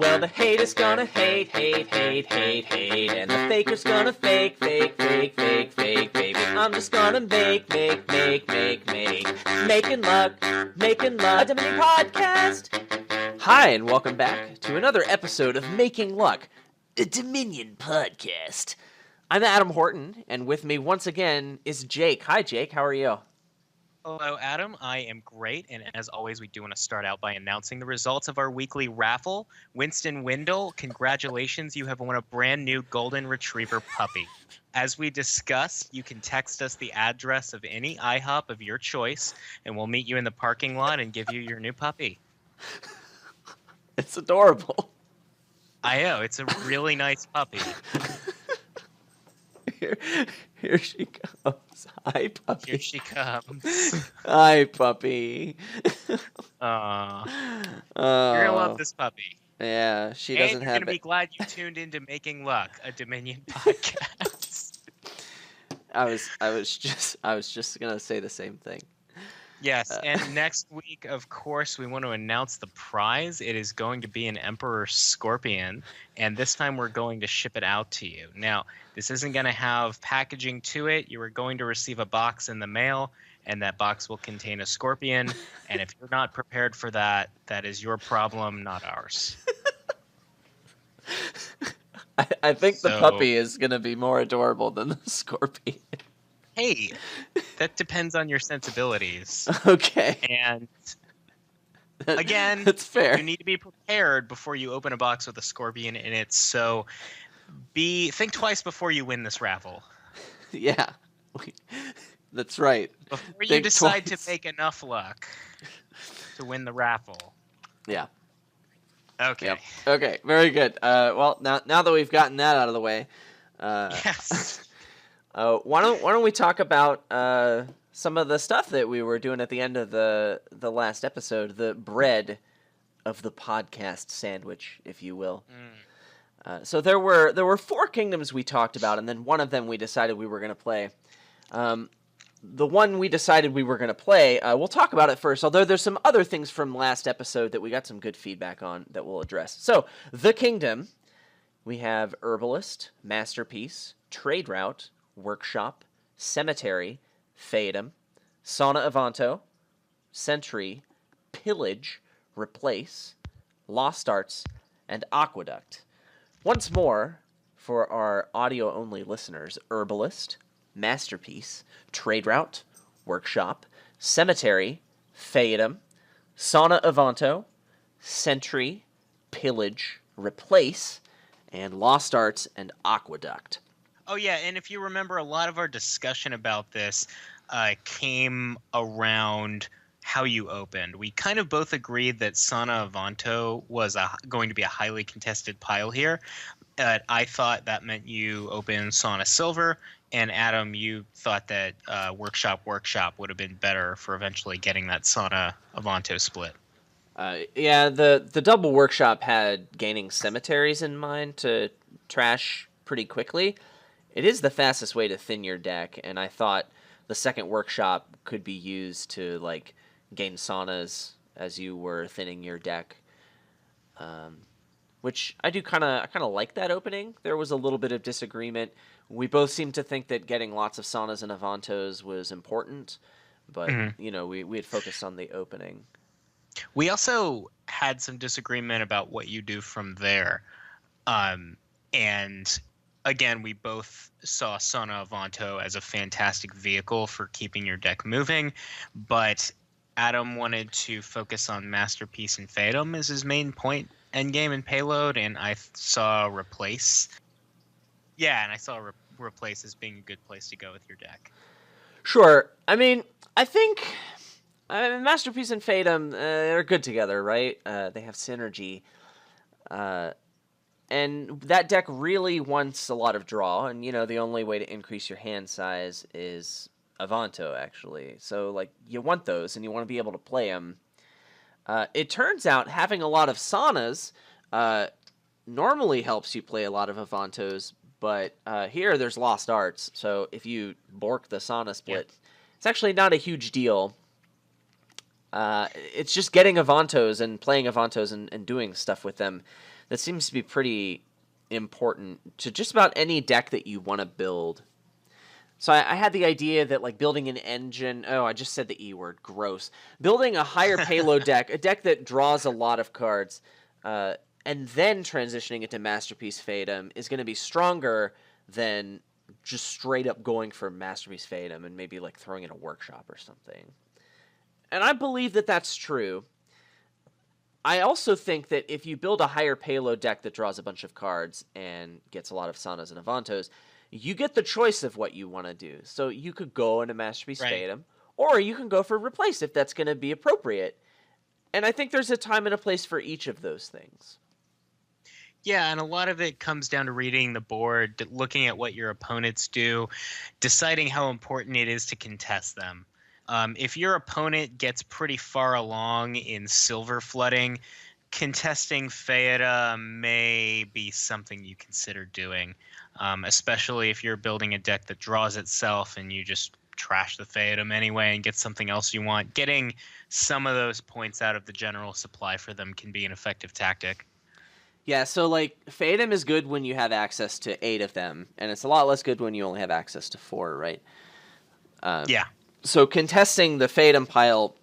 Well, the haters gonna hate, hate, hate, hate, hate, and the faker's gonna fake, fake, fake, fake, fake, baby. I'm just gonna making luck, a Dominion podcast. Hi, and welcome back to another episode of Making Luck, a Dominion podcast. I'm Adam Horton, and with me once again is Jake. Hi, Jake. How are you? Hello, Adam. I am great, and as always, we do want to start out by announcing the results of our weekly raffle. Winston Windle, congratulations, you have won a brand new Golden Retriever puppy. As we discussed, you can text us the address of any IHOP of your choice, and we'll meet you in the parking lot and give you your new puppy. It's adorable. I know, it's a really nice puppy. Here she comes. Hi, puppy. Here she comes. Hi, puppy. You're gonna love this puppy. Yeah, she doesn't and have. You're gonna be glad you tuned into Making Luck, a Dominion podcast. I was just gonna say the same thing. Yes, and next week, of course, we want to announce the prize. It is going to be an Emperor Scorpion, and this time we're going to ship it out to you. Now, this isn't going to have packaging to it. You are going to receive a box in the mail, and that box will contain a scorpion. And if you're not prepared for that, that is your problem, not ours. I think the puppy is going to be more adorable than the scorpion. Hey, that depends on your sensibilities. Okay. And again, that's fair. You need to be prepared before you open a box with a scorpion in it. So think twice before you win this raffle. Yeah. That's right. Before you decide to make enough luck to win the raffle. Yeah. Okay. Yep. Okay, very good. Well, now that we've gotten that out of the way, yes. Why don't we talk about some of the stuff that we were doing at the end of the last episode, the bread of the podcast sandwich, if you will. So there were 4 kingdoms we talked about, and then one of them we decided we were going to play. The one we decided we were going to play, we'll talk about it first, although there's some other things from last episode that we got some good feedback on that we'll address. So, the kingdom, we have Herbalist, Masterpiece, Trade Route, Workshop, Cemetery, Feodum, Sauna Avanto, Sentry, Pillage, Replace, Lost Arts, and Aqueduct. Once more, for our audio-only listeners, Herbalist, Masterpiece, Trade Route, Workshop, Cemetery, Feodum, Sauna Avanto, Sentry, Pillage, Replace, and Lost Arts and Aqueduct. Oh, yeah, and if you remember, a lot of our discussion about this came around how you opened. We kind of both agreed that Sauna Avanto was going to be a highly contested pile here. I thought that meant you open Sauna Silver, and Adam, you thought that Workshop would have been better for eventually getting that Sauna Avanto split. Yeah, the double Workshop had gaining cemeteries in mind to trash pretty quickly. It is the fastest way to thin your deck, and I thought the second Workshop could be used to like gain saunas as you were thinning your deck, which I do kind of like that opening. There was a little bit of disagreement. We both seemed to think that getting lots of saunas and Avantos was important, but we had focused on the opening. We also had some disagreement about what you do from there, and again, we both saw Sauna Avanto as a fantastic vehicle for keeping your deck moving, but Adam wanted to focus on Masterpiece and Feodum as his main point, endgame, and payload, and I saw Replace. Yeah, and I saw Replace as being a good place to go with your deck. Sure. I mean, I think Masterpiece and Feodum, they're good together, right? They have synergy. And that deck really wants a lot of draw, and the only way to increase your hand size is Avanto, actually. So, like, you want those, and you want to be able to play them. It turns out having a lot of saunas normally helps you play a lot of Avantos, but here there's Lost Arts, so if you bork the sauna split, it's actually not a huge deal. It's just getting Avantos and playing Avantos and doing stuff with them. that seems to be pretty important to just about any deck that you want to build. So I had the idea that like building an engine. Oh, I just said the E word. Gross. Building a higher payload deck, a deck that draws a lot of cards, and then transitioning it to Masterpiece Fatum is going to be stronger than just straight up going for Masterpiece Fatum and maybe like throwing in a workshop or something. And I believe that that's true. I also think that if you build a higher payload deck that draws a bunch of cards and gets a lot of Sanas and Avantos, you get the choice of what you want to do. So you could go into Masterpiece Fatum, or you can go for Replace if that's going to be appropriate. And I think there's a time and a place for each of those things. Yeah, and a lot of it comes down to reading the board, looking at what your opponents do, deciding how important it is to contest them. If your opponent gets pretty far along in silver flooding, contesting Phaeda may be something you consider doing, especially if you're building a deck that draws itself and you just trash the Phaedum anyway and get something else you want. Getting some of those points out of the general supply for them can be an effective tactic. Yeah, so like Phaedum is good when you have access to 8 of them, and it's a lot less good when you only have access to 4, right? Yeah. So contesting the Phaedum pile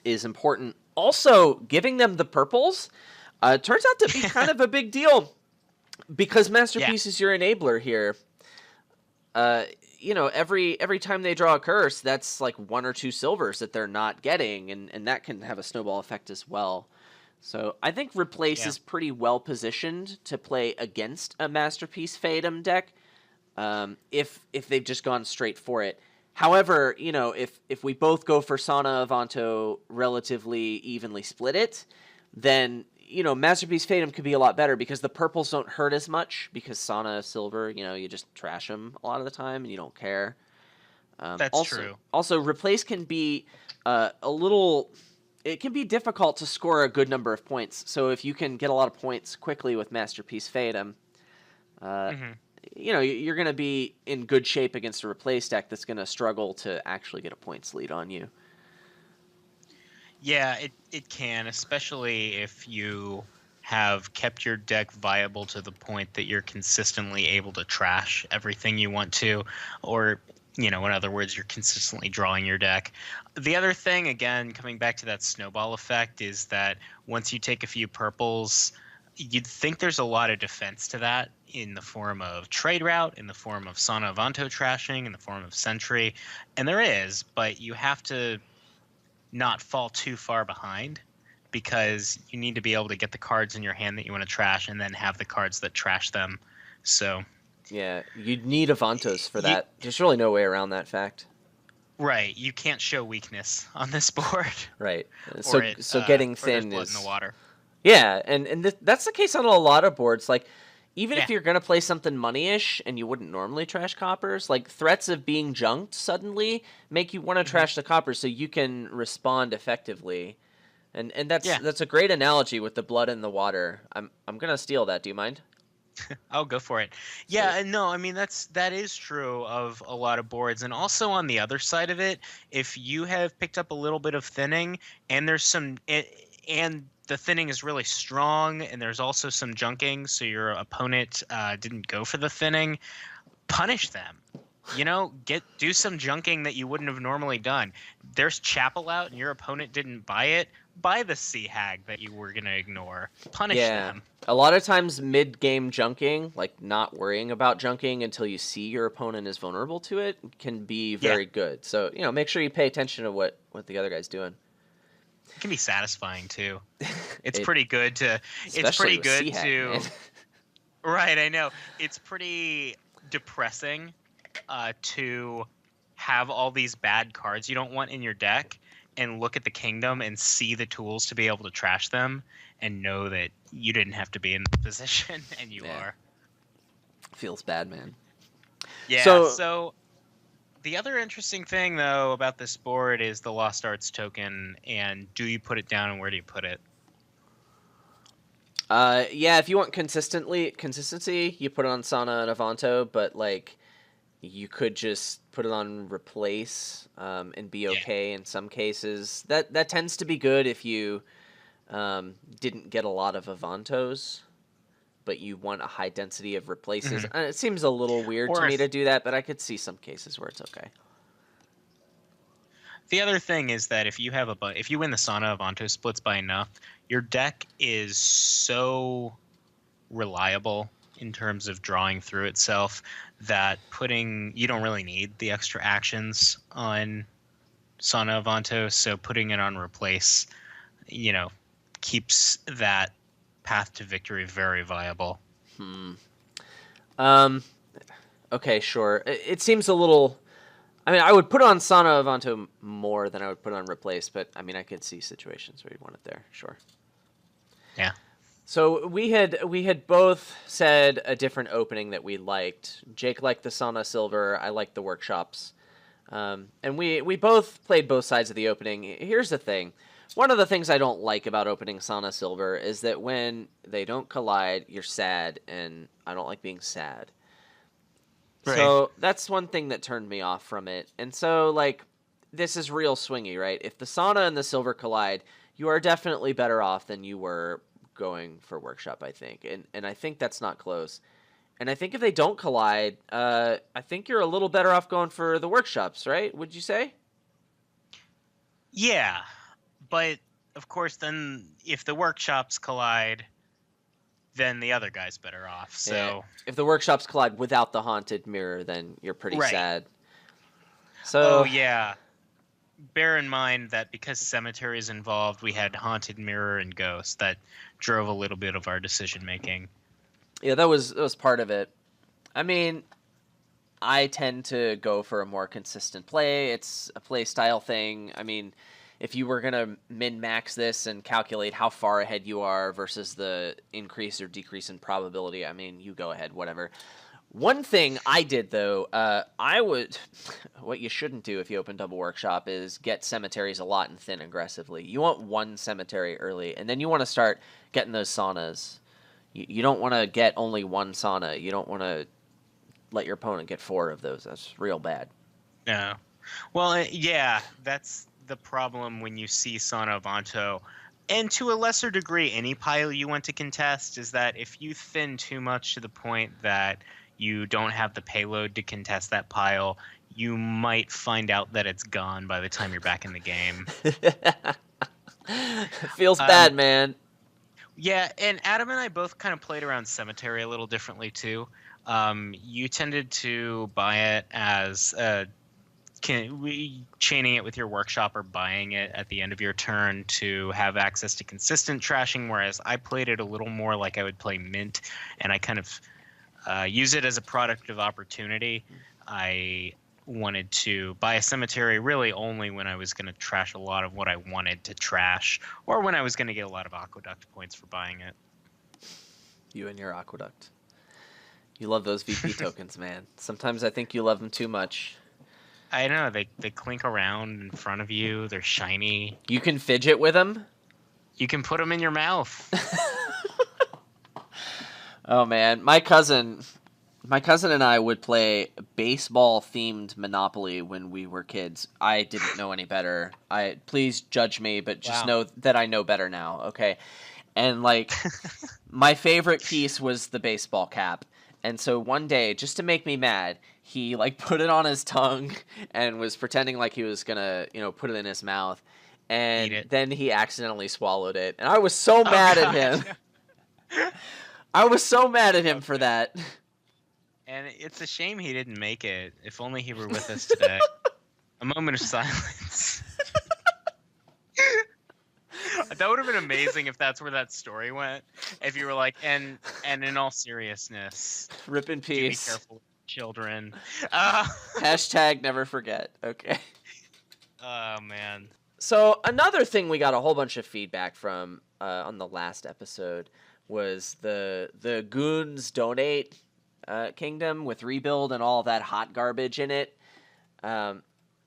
is important. Also, giving them the purples turns out to be kind of a big deal because Masterpiece is your enabler here. Every time they draw a curse, that's like 1 or 2 silvers that they're not getting, and that can have a snowball effect as well. So I think Replace is pretty well positioned to play against a Masterpiece Fatum deck if they've just gone straight for it. However, if we both go for Sana Avanto relatively evenly split it, then Masterpiece Fatum could be a lot better because the purples don't hurt as much because Sana Silver, you just trash them a lot of the time and you don't care. That's true. Also, Replace can be it can be difficult to score a good number of points. So if you can get a lot of points quickly with Masterpiece Fatum, you're going to be in good shape against a Replace deck that's going to struggle to actually get a points lead on you. Yeah, it can, especially if you have kept your deck viable to the point that you're consistently able to trash everything you want to, or in other words, you're consistently drawing your deck. The other thing, again, coming back to that snowball effect, is that once you take a few purples, you'd think there's a lot of defense to that in the form of trade route, in the form of Sana Avanto trashing, in the form of Sentry. And there is, but you have to not fall too far behind because you need to be able to get the cards in your hand that you want to trash and then have the cards that trash them. So... yeah, you'd need Avantos for that. There's really no way around that fact. Right, you can't show weakness on this board. Right, so getting thin is in the water. Yeah, and that's the case on a lot of boards. Like, even if you're gonna play something money-ish and you wouldn't normally trash coppers, like threats of being junked suddenly make you want to trash the coppers so you can respond effectively. And that's a great analogy with the blood in the water. I'm gonna steal that. Do you mind? I'll go for it. Yeah, and no, I mean that is true of a lot of boards, and also on the other side of it, if you have picked up a little bit of thinning, and there's and the thinning is really strong, and there's also some junking, so your opponent didn't go for the thinning, punish them. Do some junking that you wouldn't have normally done. There's Chapel out, and your opponent didn't buy it. Buy the Sea Hag that you were gonna ignore. Punish them. A lot of times mid-game junking, like not worrying about junking until you see your opponent is vulnerable to it, can be very good. So, make sure you pay attention to what the other guy's doing. It can be satisfying too. It's pretty good to Right, I know. It's pretty depressing to have all these bad cards you don't want in your deck and look at the kingdom and see the tools to be able to trash them and know that you didn't have to be in the position and you are. Feels bad, man. Yeah, so the other interesting thing, though, about this board is the Lost Arts token, and do you put it down and where do you put it? If you want consistency, you put it on Sana and Avanto, but you could just put it on Replace and be okay in some cases. That tends to be good if you didn't get a lot of Avantos. but you want a high density of replaces. Mhm. It seems a little weird to Or me if to do that, but I could see some cases where it's okay. the other thing is that if you have if you win the Sana of Anto splits by enough, your deck is so reliable in terms of drawing through itself that you don't really need the extra actions on Sana of Anto, so putting it on replace, keeps that path to victory very viable. Okay, sure. It seems a little. I mean, I would put on Sana of Anto more than I would put on replace, but I mean, I could see situations where you'd want it there. Sure. Yeah. So we had both said a different opening that we liked. Jake liked the Sana Silver. I liked the workshops. And we both played both sides of the opening. Here's the thing. One of the things I don't like about opening Sana Silver is that when they don't collide, you're sad, and I don't like being sad. Right. So that's one thing that turned me off from it. And so, like, this is real swingy, right? If the Sana and the Silver collide, you are definitely better off than you were going for Workshop, I think. And I think that's not close. And I think if they don't collide, I think you're a little better off going for the Workshops, right? Would you say? Yeah, but of course, then if the workshops collide, then the other guy's better off. So Yeah. If the Workshops collide without the Haunted Mirror, then you're pretty Right. sad. So, oh yeah, bear in mind that because Cemetery is involved, we had Haunted Mirror and Ghost that drove a little bit of our decision making. yeah, that was part of it. I mean, I tend to go for a more consistent play. It's a play style thing. I mean, if you were going to min-max this and calculate how far ahead you are versus the increase or decrease in probability, I mean, you go ahead, whatever. One thing I did, though, I would... What you shouldn't do if you open Double Workshop is get cemeteries a lot and thin aggressively. You want one cemetery early, and then you want to start getting those saunas. You don't want to get only one sauna. You don't want to let your opponent get 4 of those. That's real bad. No. Well, yeah, that's the problem when you see Sana of Anto, and to a lesser degree, any pile you want to contest, is that if you thin too much to the point that you don't have the payload to contest that pile, you might find out that it's gone by the time you're back in the game. Feels bad, man. Yeah, and Adam and I both kind of played around Cemetery a little differently too. You tended to buy it as chaining it with your workshop or buying it at the end of your turn to have access to consistent trashing, whereas I played it a little more like I would play Mint, and I kind of use it as a product of opportunity. I wanted to buy a cemetery really only when I was going to trash a lot of what I wanted to trash, or when I was going to get a lot of Aqueduct points for buying it. You and your Aqueduct. You love those VP tokens, man. Sometimes I think you love them too much. I know, they clink around in front of you. They're shiny. You can fidget with them? You can put them in your mouth. Oh, man. My cousin and I would play baseball-themed Monopoly when we were kids. I didn't know any better. Please judge me, but just know that I know better now, okay? And, like, my favorite piece was the baseball cap. And so one day, just to make me mad, he, like, put it on his tongue and was pretending like he was gonna, put it in his mouth. And then he accidentally swallowed it. And I was so mad at him. I was so mad at him for that. And it's a shame he didn't make it. If only he were with us today. A moment of silence. That would have been amazing if that's where that story went. If you were like, and in all seriousness, rip in peace. Be careful, children. Hashtag never forget. Okay. Oh man. So another thing we got a whole bunch of feedback from on the last episode was the Goons Donate Kingdom with Rebuild and all that hot garbage in it.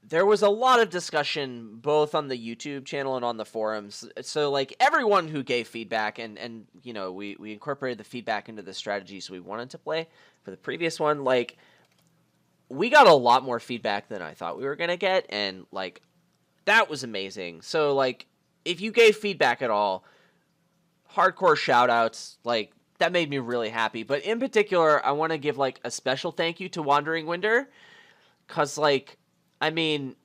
There was a lot of discussion both on the YouTube channel and on the forums. So, like, everyone who gave feedback, and we incorporated the feedback into the strategies we wanted to play for the previous one. Like, we got a lot more feedback than I thought we were going to get, and, like, that was amazing. So, like, if you gave feedback at all, hardcore shout-outs, like, that made me really happy. But in particular, I want to give like a special thank you to Wandering Winder, because like, I mean,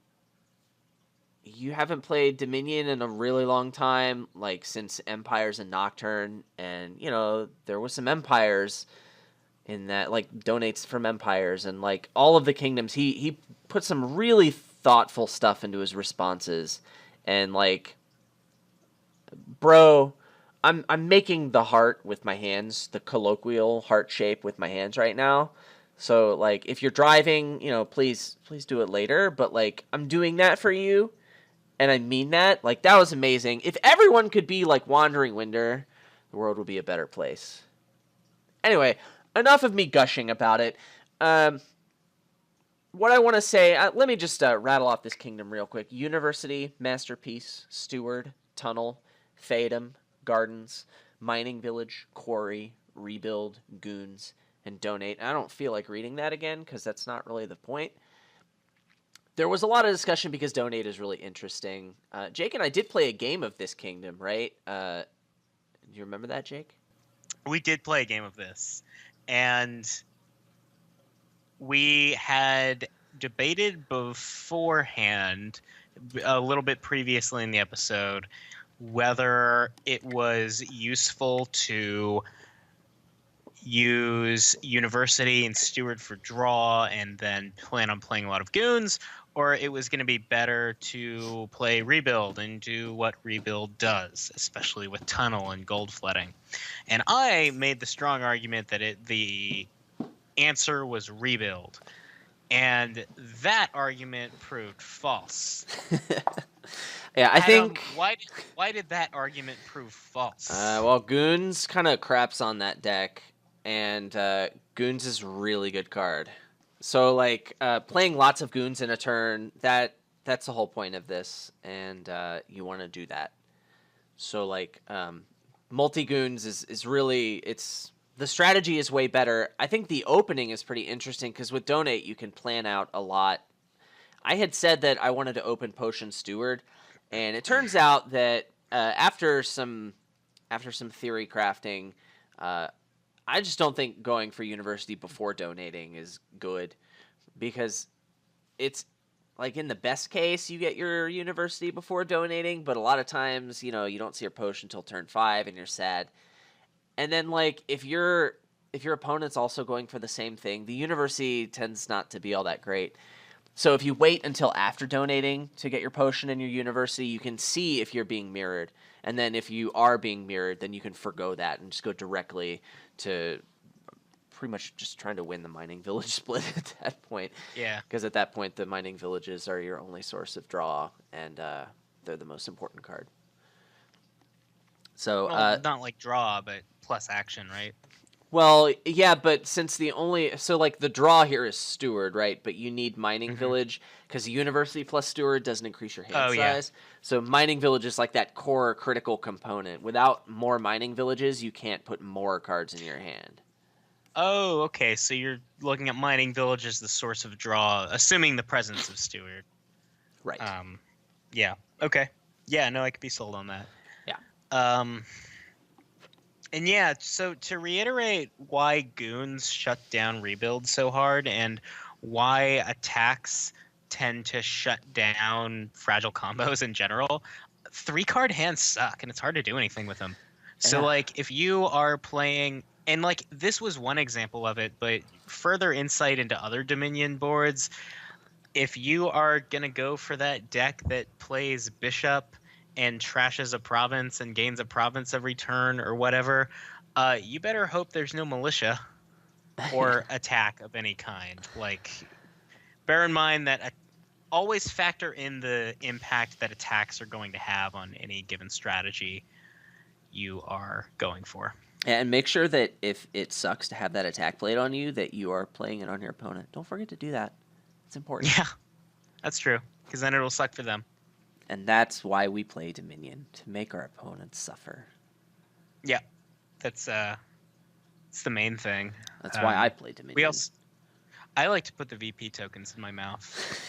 you haven't played Dominion in a really long time, like since Empires and Nocturne, and you know there was some Empires in that, like donates from Empires, and like all of the kingdoms. He put some really thoughtful stuff into his responses, and like, bro, I'm making the heart with my hands, the colloquial heart shape with my hands right now. So like, if you're driving, you know, please do it later. But like, I'm doing that for you. And I mean that. Like, that was amazing. If everyone could be like Wandering Winder, the world would be a better place. Anyway, enough of me gushing about it. What I want to say, let me just rattle off this kingdom real quick. University, Masterpiece, Steward, Tunnel, Faedum, Gardens, Mining Village, Quarry, Rebuild, Goons, and Donate. I don't feel like reading that again, because that's not really the point. There was a lot of discussion because Donate is really interesting. Jake and I did play a game of this kingdom, right? Do you remember that, Jake? We did play a game of this, and we had debated beforehand, a little bit previously in the episode, whether it was useful to use University and Steward for draw and then plan on playing a lot of Goons, or it was going to be better to play Rebuild and do what Rebuild does, especially with Tunnel and Gold Flooding. And I made the strong argument that the answer was Rebuild. And that argument proved false. Yeah, I think... Why did that argument prove false? Well, Goons kind of craps on that deck, and Goons is a really good card. So, like, playing lots of Goons in a turn, that's the whole point of this, and you want to do that. So, like, multi-Goons is really... The strategy is way better. I think the opening is pretty interesting, because with Donate, you can plan out a lot. I had said that I wanted to open Potion Steward, and it turns out that after some theory crafting, I just don't think going for University before donating is good, because it's like, in the best case you get your University before donating, but a lot of times, you know, you don't see your potion until turn 5 and you're sad. And then like, if your opponent's also going for the same thing, the University tends not to be all that great. So if you wait until after donating to get your potion and your University, you can see if you're being mirrored. And then if you are being mirrored, then you can forgo that and just go directly to pretty much just trying to win the Mining Village split at that point. Yeah. Because at that point, the Mining Villages are your only source of draw, and they're the most important card. So well, not like draw, but plus action, right? Well, yeah, but since the draw here is Steward, right? But you need Mining Village, because University plus Steward doesn't increase your hand size. Yeah. So Mining Village is like that core critical component. Without more Mining Villages, you can't put more cards in your hand. Oh, okay. So you're looking at Mining Village as the source of draw, assuming the presence of Steward. Right. Yeah. Okay. Yeah, no, I could be sold on that. Yeah. And yeah, so to reiterate why Goons shut down Rebuild so hard and why attacks tend to shut down fragile combos in general, 3-card hands suck and it's hard to do anything with them. So like, if you are playing, and like, this was one example of it, but further insight into other Dominion boards, if you are going to go for that deck that plays Bishop and trashes a province and gains a province every turn or whatever, you better hope there's no militia or attack of any kind. Like, bear in mind that always factor in the impact that attacks are going to have on any given strategy you are going for. And make sure that if it sucks to have that attack played on you, that you are playing it on your opponent. Don't forget to do that. It's important. Yeah, that's true, because then it'll suck for them. And that's why we play Dominion, to make our opponents suffer. Yeah, that's it's the main thing. That's why I play Dominion. I like to put the VP tokens in my mouth.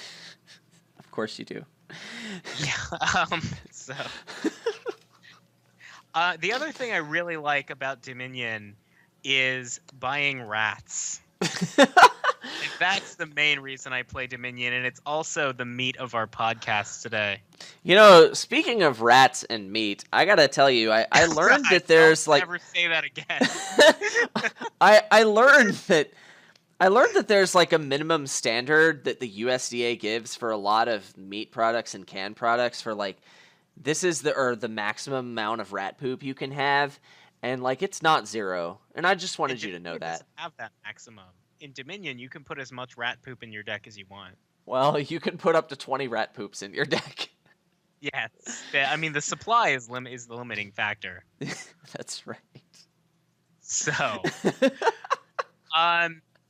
Of course you do. Yeah. The other thing I really like about Dominion, is buying rats. And that's the main reason I play Dominion, and it's also the meat of our podcast today. You know, speaking of rats and meat, I gotta tell you, I learned that there's Don't like never say that again. I learned that there's like a minimum standard that the USDA gives for a lot of meat products and canned products for like this is the maximum amount of rat poop you can have, and like it's not 0. And I just wanted you to know that. Have that maximum. In Dominion, you can put as much rat poop in your deck as you want. Well, you can put up to 20 rat poops in your deck. Yes. I mean, the supply is the limiting factor. That's right. So,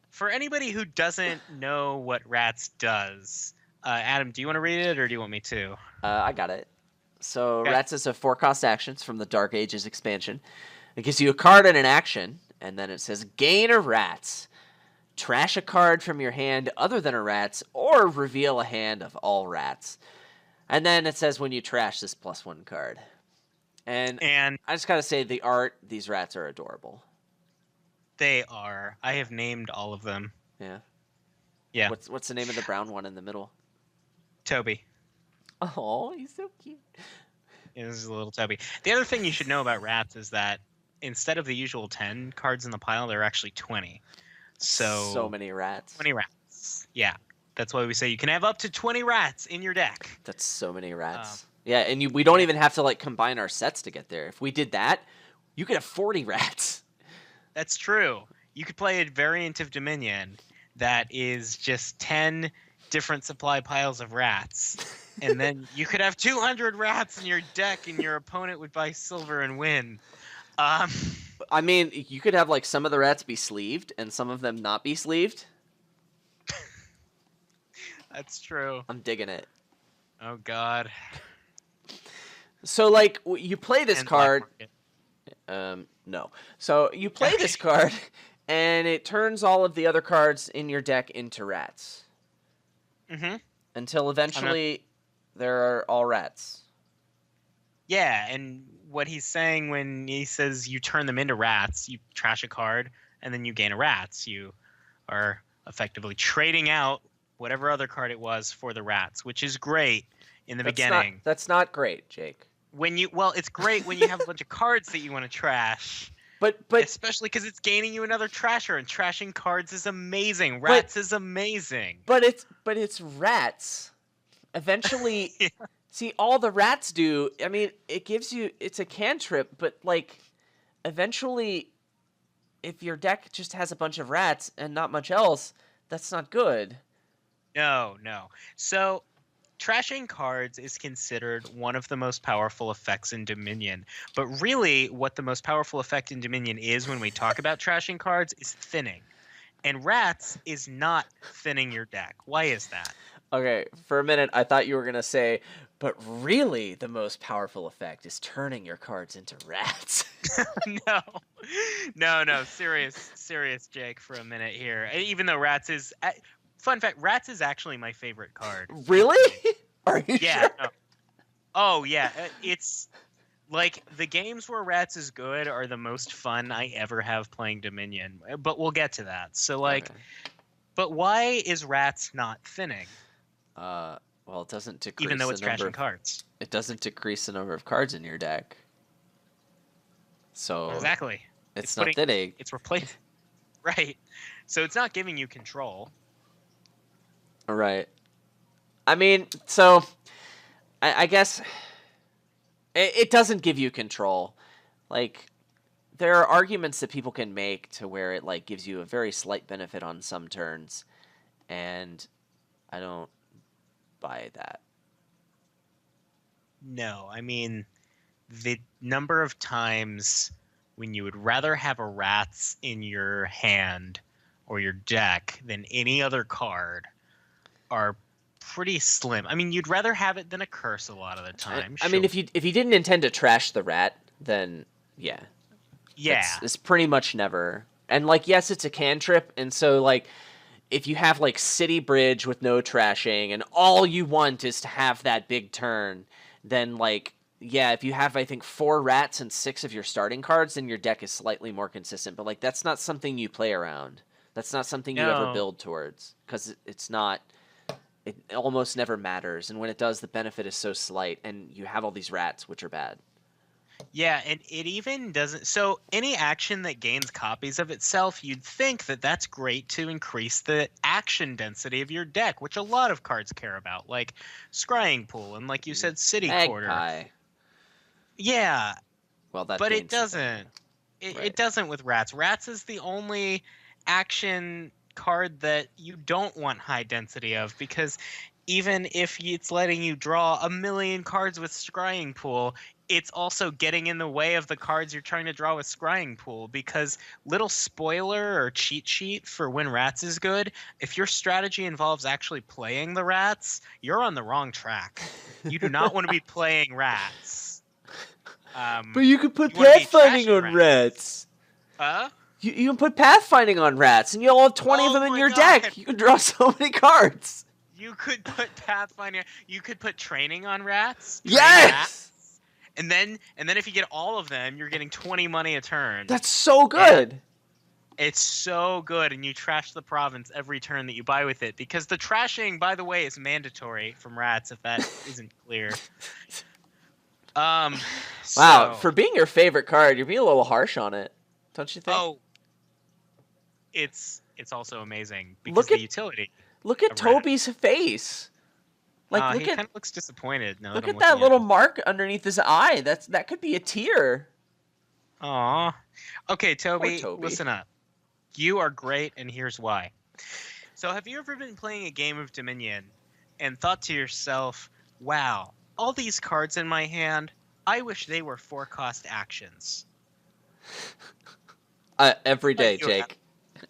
for anybody who doesn't know what Rats does, Adam, do you want to read it or do you want me to? I got it. So, Okay. Rats is a 4-cost actions from the Dark Ages expansion. It gives you a card and an action, and then it says gain a Rats. Trash a card from your hand other than a Rats, or reveal a hand of all Rats. And then it says when you trash this +1 card. And I just gotta say, the art, these rats are adorable. They are. I have named all of them. Yeah. Yeah. What's the name of the brown one in the middle? Toby. Oh, he's so cute. This is a little Toby. The other thing you should know about rats is that instead of the usual 10 cards in the pile, there are actually 20. So many rats. 20 rats. Yeah. That's why we say you can have up to 20 rats in your deck. That's so many rats. Yeah, and we don't even have to like combine our sets to get there. If we did that, you could have 40 rats. That's true. You could play a variant of Dominion that is just 10 different supply piles of rats. And then you could have 200 rats in your deck and your opponent would buy silver and win. I mean, you could have like some of the rats be sleeved and some of them not be sleeved. That's true. I'm digging it. Oh, God. So, like, you play this card. No. So, you play this card, and it turns all of the other cards in your deck into rats. Mm-hmm. Until eventually, there are all rats. Yeah, and what he's saying when he says you turn them into rats, you trash a card, and then you gain a rats. You are effectively trading out whatever other card it was for the rats, which is great in the beginning. That's not great, Jake. It's great when you have a bunch of cards that you want to trash. But especially because it's gaining you another trasher, and trashing cards is amazing. Rats is amazing. But it's rats. Eventually, Yeah. See, all the rats do. I mean, it's a cantrip, but like, eventually, if your deck just has a bunch of rats and not much else, that's not good. No. So, trashing cards is considered one of the most powerful effects in Dominion. But really, what the most powerful effect in Dominion is when we talk about trashing cards is thinning. And rats is not thinning your deck. Why is that? Okay, for a minute, I thought you were going to say, but really, the most powerful effect is turning your cards into rats. No. Serious, Jake, for a minute here. Even though rats is... Fun fact, rats is actually my favorite card. Really? Are you sure? No. Oh, yeah. It's... Like, the games where rats is good are the most fun I ever have playing Dominion. But we'll get to that. So, like... Okay. But why is rats not thinning? Well, it doesn't decrease even though it's trashing cards. It doesn't decrease the number of cards in your deck. So exactly, it's not thinning. It's replaced, right? So it's not giving you control. All right. I mean, so I guess it doesn't give you control. Like, there are arguments that people can make to where it like gives you a very slight benefit on some turns, and I don't buy that. No, I mean, the number of times when you would rather have a rats in your hand or your deck than any other card are pretty slim. I mean, you'd rather have it than a curse a lot of the time. I mean, if you didn't intend to trash the rat, then yeah. It's pretty much never. And like, yes, it's a cantrip, and so like, if you have like City Bridge with no trashing and all you want is to have that big turn, then like yeah, if you have, I think, 4 rats and 6 of your starting cards, then your deck is slightly more consistent. But like, that's not something you play around. That's not something you ever No. build towards, because it's not. It almost never matters, and when it does, the benefit is so slight, and you have all these rats, which are bad. Yeah, and it even doesn't. So any action that gains copies of itself, you'd think that that's great to increase the action density of your deck, which a lot of cards care about, like Scrying Pool and, like you said, City Quarter. Magpie. Yeah, Well, that but it gains something. doesn't. It Right. doesn't with Rats. Rats is the only action card that you don't want high density of, because even if it's letting you draw a million cards with Scrying Pool, it's also getting in the way of the cards you're trying to draw with Scrying Pool. Because, little spoiler or cheat sheet for when Rats is good, if your strategy involves actually playing the Rats, you're on the wrong track. You do not want to be playing Rats. But you could put you wanna be pathfinding trashing on rats. Huh? You can put pathfinding on rats, and you'll have 20 of Oh them in my your God. deck. You can draw so many cards. You could put Pathfinder. You could put training on rats. Train Yes! rats, and then if you get all of them, you're getting 20 money a turn. That's so good. It's so good, and you trash the province every turn that you buy with it, because the trashing, by the way, is mandatory from rats, if that isn't clear. Wow, So, for being your favorite card, you're being a little harsh on it, don't you think? oh, it's also amazing because Look the at- utility. Look at a rat. Toby's face. Like, He look kind at of looks disappointed now. look at that little mark underneath his eye. That could be a tear. Aw. Okay, Toby, Toby. listen up. You are great, and here's why. So, have you ever been playing a game of Dominion and thought to yourself, wow, all these cards in my hand, I wish they were 4-cost actions? Every day, You Jake.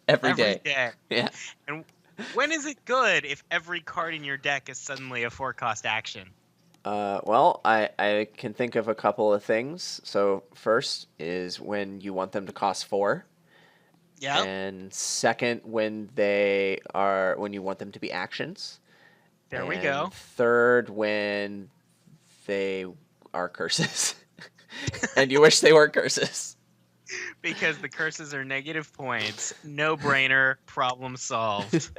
Every Every day. day. Yeah. And when is it good if every card in your deck is suddenly a 4-cost action? Well, I can think of a couple of things. So first is when you want them to cost 4. Yeah. And second, when you want them to be actions. There we And go. Third, when they are curses. And you wish they were curses. Because the curses are negative points. No brainer. Problem solved.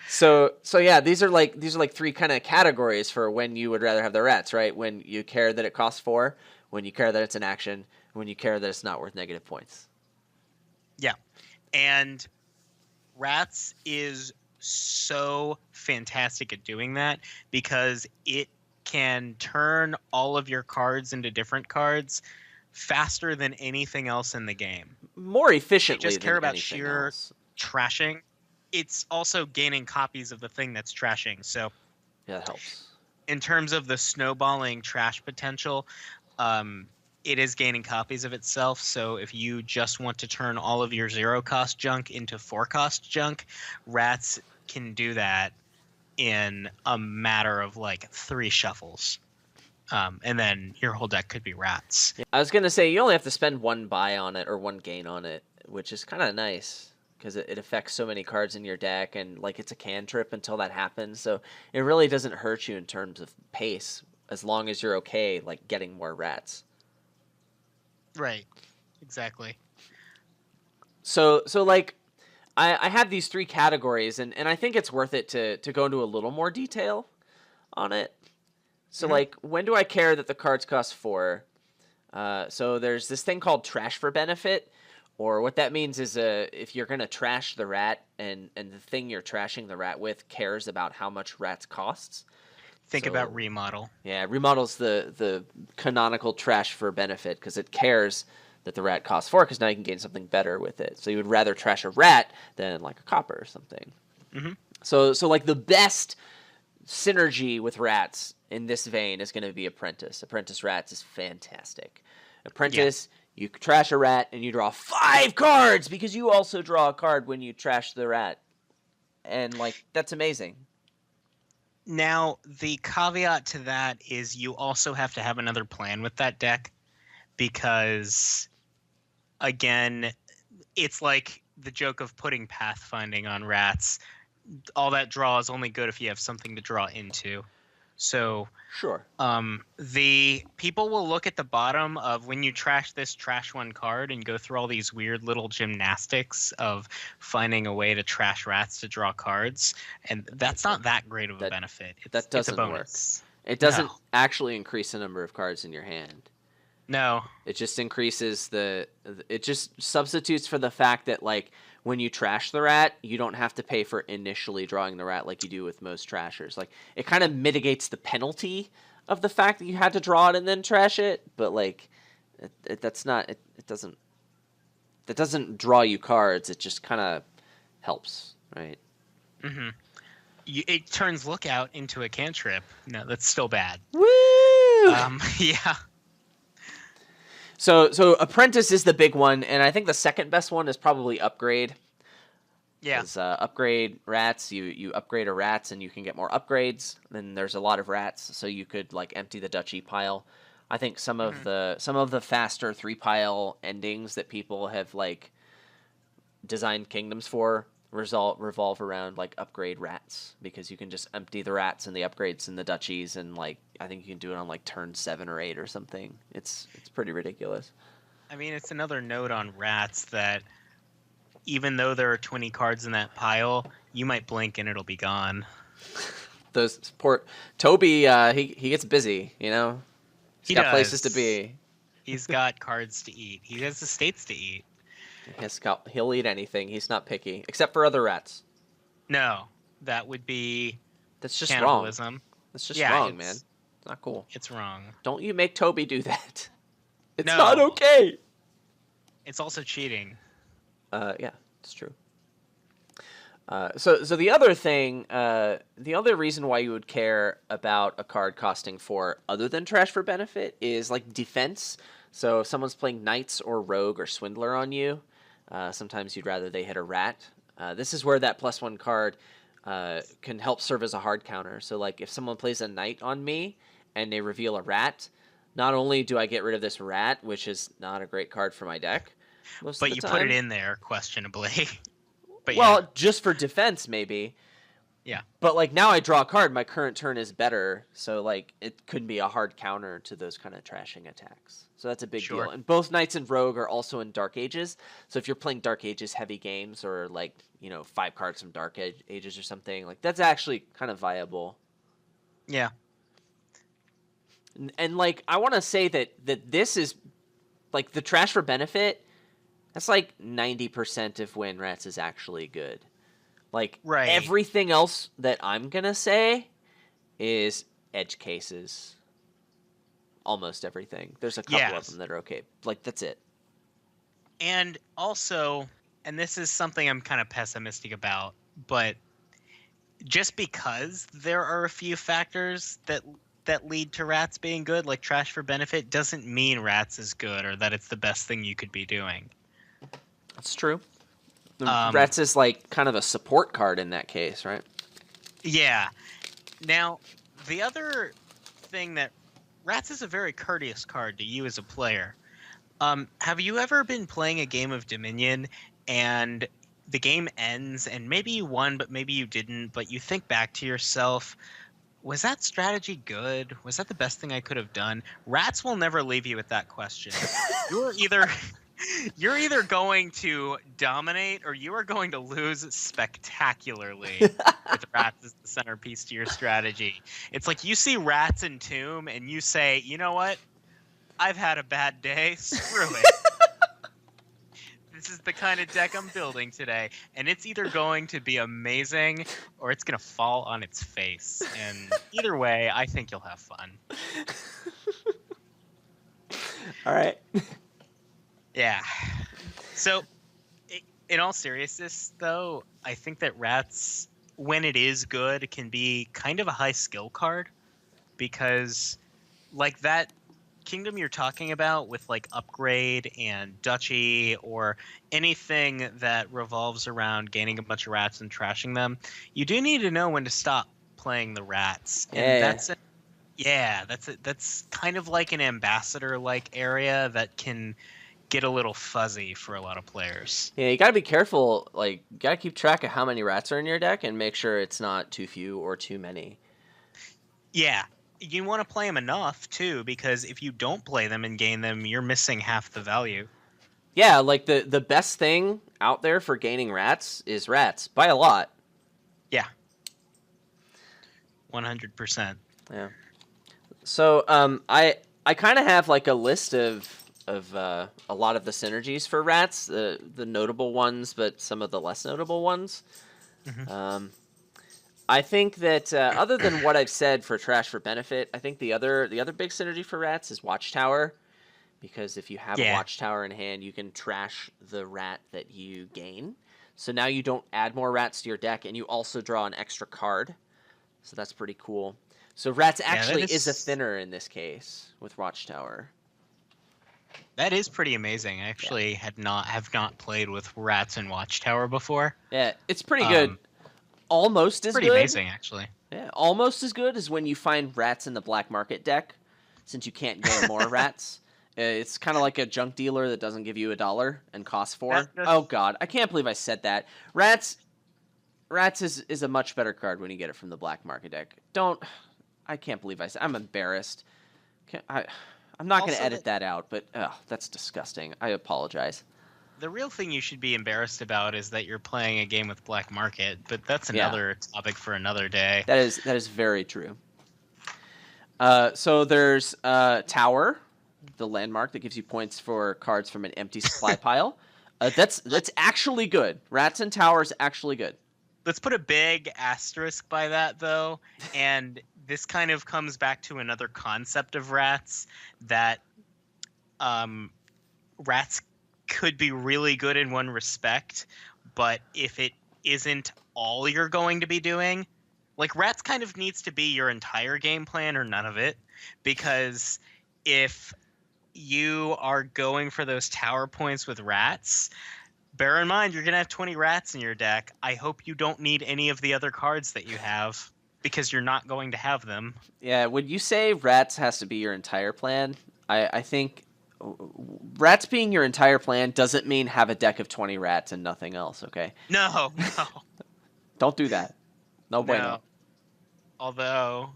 So yeah, these are like 3 kind of categories for when you would rather have the rats, right? When you care that it costs 4, when you care that it's an action, when you care that it's not worth negative points. Yeah. And Rats is so fantastic at doing that because it can turn all of your cards into different cards faster than anything else in the game. More efficiently You just care than about anything sheer else. trashing. It's also gaining copies of the thing that's trashing. So Yeah, that helps. in terms of the snowballing trash potential, it is gaining copies of itself. So if you just want to turn all of your 0-cost junk into 4-cost junk, Rats can do that in a matter of like 3 shuffles. And then your whole deck could be Rats. I was going to say, you only have to spend 1 buy on it or 1 gain on it, which is kind of nice because it affects so many cards in your deck, and like it's a cantrip until that happens. So it really doesn't hurt you in terms of pace as long as you're okay like getting more rats. Right. Exactly. So like I have these 3 categories, and I think it's worth it to go into a little more detail on it. So like, when do I care that the cards cost 4? So there's this thing called trash for benefit, or what that means is if you're gonna trash the rat and the thing you're trashing the rat with cares about how much rats costs. Think about remodel. Yeah, remodel's the canonical trash for benefit because it cares that the rat costs 4 because now you can gain something better with it. So you would rather trash a rat than like a copper or something. Mm-hmm. So like the best synergy with rats in this vein is going to be Apprentice. Apprentice Rats is fantastic. Apprentice, you trash a rat and you draw 5 cards because you also draw a card when you trash the rat. And like, that's amazing. Now, the caveat to that is you also have to have another plan with that deck because, again, it's like the joke of putting pathfinding on Rats. All that draw is only good if you have something to draw into. So Sure. the people will look at the bottom of when you trash this trash one card and go through all these weird little gymnastics of finding a way to trash rats to draw cards, and that's not that great of a benefit. That It's a doesn't work. bonus. It doesn't actually increase the number of cards in your hand. No. It just increases it just substitutes for the fact that, like, when you trash the rat, you don't have to pay for initially drawing the rat like you do with most trashers. Like, it kind of mitigates the penalty of the fact that you had to draw it and then trash it, but, like, it doesn't draw you cards. It just kind of helps, right? Mm-hmm. It turns Lookout into a cantrip. No, that's still bad. Woo! Yeah. So Apprentice is the big one, and I think the second best one is probably Upgrade. Yeah. Upgrade rats, you upgrade a rats and you can get more upgrades. Then there's a lot of rats, so you could, like, empty the duchy pile. I think some of the faster 3-pile endings that people have, like, designed kingdoms for revolve around, like, upgrade rats, because you can just empty the rats and the upgrades and the duchies, and, like, I think you can do it on, like, turn 7 or 8 or something. It's pretty ridiculous. I mean, it's another note on rats that even though there are 20 cards in that pile, you might blink and it'll be gone. Those poor Toby, he gets busy, you know. He's got places to be. He's got cards to eat. He has estates to eat. He'll eat anything. He's not picky, except for other rats. No, that would be that's just cannibalism. Wrong. That's just wrong, man. It's not cool. It's wrong. Don't you make Toby do that? It's not okay. It's also cheating. Yeah, it's true. So the other thing, the other reason why you would care about a card costing 4 other than trash for benefit is, like, defense. So if someone's playing Knights or Rogue or Swindler on you, sometimes you'd rather they hit a rat. This is where that +1 card can help serve as a hard counter. So, like, if someone plays a Knight on me and they reveal a rat, not only do I get rid of this rat, which is not a great card for my deck, but you put it in there questionably. But well, just for defense, maybe. Yeah. But, like, now I draw a card. My current turn is better. So, like, it could be a hard counter to those kind of trashing attacks. So that's a big deal. And both Knights and Rogue are also in Dark Ages. So if you're playing Dark Ages heavy games, or, like, 5 cards from Dark Ages or something, like, that's actually kind of viable. Yeah. And like, I want to say that this is, like, the trash for benefit, that's like 90% of when rats is actually good. Like, everything else that I'm going to say is edge cases. Almost everything. There's a couple of them that are okay. Like, that's it. And also, and this is something I'm kind of pessimistic about, but just because there are a few factors that lead to rats being good, like trash for benefit, doesn't mean rats is good or that it's the best thing you could be doing. That's true. Rats is, like, kind of a support card in that case, right? Yeah. Now, the other thing that rats is a very courteous card to you as a player. Have you ever been playing a game of Dominion and the game ends and maybe you won, but maybe you didn't, but you think back to yourself, was that strategy good? Was that the best thing I could have done? Rats will never leave you with that question. You're either going to dominate or you are going to lose spectacularly with rats as the centerpiece to your strategy. It's like you see rats in Tomb and you say, you know what? I've had a bad day. Screw it. This is the kind of deck I'm building today. And it's either going to be amazing or it's going to fall on its face. And either way, I think you'll have fun. All right. Yeah. So, in all seriousness, though, I think that rats, when it is good, can be kind of a high skill card. Because, like, that kingdom you're talking about with, like, upgrade and duchy or anything that revolves around gaining a bunch of rats and trashing them, you do need to know when to stop playing the rats. And that's kind of like an ambassador-like area that can get a little fuzzy for a lot of players. Yeah, you gotta be careful. Like, you gotta keep track of how many rats are in your deck and make sure it's not too few or too many. Yeah. You want to play them enough, too, because if you don't play them and gain them, you're missing half the value. Yeah, like the best thing out there for gaining rats is rats by a lot. Yeah. 100%. Yeah. So I kind of have like a list of a lot of the synergies for rats, the notable ones, but some of the less notable ones. Hmm. Um, I think that other than what I've said for trash for benefit, I think the other big synergy for rats is Watchtower, because if you have a Yeah. Watchtower in hand, you can trash the rat that you gain. So now you don't add more rats to your deck, and you also draw an extra card. So that's pretty cool. So rats Yeah, that actually is a is thinner in this case with Watchtower. that is pretty amazing. I Yeah. actually have not played with rats and Watchtower before. Yeah, it's pretty good. It's Almost as pretty good. amazing, actually. Yeah, almost as good as when you find rats in the black market deck, since you can't gain more rats. It's kind of like a junk dealer that doesn't give you $1 and costs That 4. Oh just god, I can't believe I said that. Rats is a much better card when you get it from the black market deck. Don't I can't believe I said. I'm embarrassed. I'm not going to also edit that out, but that's disgusting. I apologize. the real thing you should be embarrassed about is that you're playing a game with black market, but that's Yeah, another topic for another day. that is very true. So there's Tower, the landmark that gives you points for cards from an empty supply pile. That's actually good. Rats and Tower is actually good. Let's put a big asterisk by that, though, and this kind of comes back to another concept of rats that um, rats could be really good in one respect, but if it isn't all you're going to be doing, like rats kind of needs to be your entire game plan or none of it, because if you are going for those tower points with rats, bear in mind you're going to have 20 rats in your deck. I hope you don't need any of the other cards that you have because you're not going to have them. Yeah, when you say rats has to be your entire plan, I think rats being your entire plan doesn't mean have a deck of 20 rats and nothing else, okay? No, no, Don't do that. No bueno. no. Although,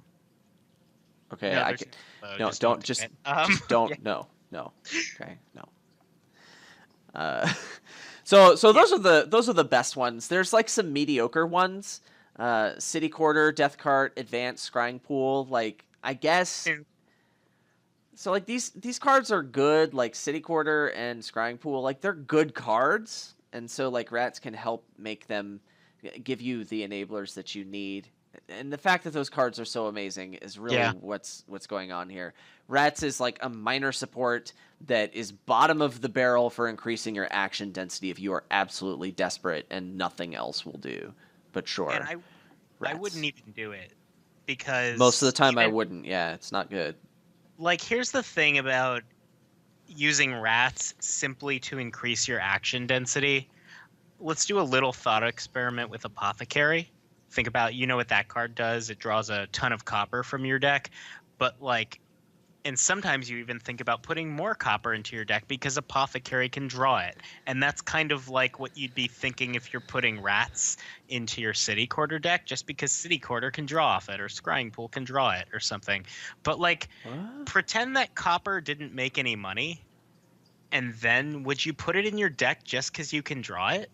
Okay, no, I there's can. no, No, just don't don't do just it. just Yeah. don't. No, no. Okay, no. Uh, so Yeah. those are the best ones. There's like some mediocre ones. City Quarter, Death Cart, Advanced, Scrying Pool. Like I guess so. Like these cards are good. Like City Quarter and Scrying Pool. Like they're good cards, and so like rats can help make them give you the enablers that you need. And the fact that those cards are so amazing is really Yeah. what's going on here. Rats is like a minor support that is bottom of the barrel for increasing your action density if you are absolutely desperate and nothing else will do. But And sure, I wouldn't rats. even do it Most of the because time I even wouldn't. Yeah, it's not good. like here's the thing about using rats simply to increase your action density. Let's do a little thought experiment with Apothecary. Think about, you know what that card does? It draws a ton of copper from your deck, but like, and sometimes you even think about putting more copper into your deck because Apothecary can draw it. And that's kind of like what you'd be thinking if you're putting rats into your City Quarter deck, just because City Quarter can draw off it, or Scrying Pool can draw it, or something. But like, What? pretend that copper didn't make any money, and then would you put it in your deck just because you can draw it?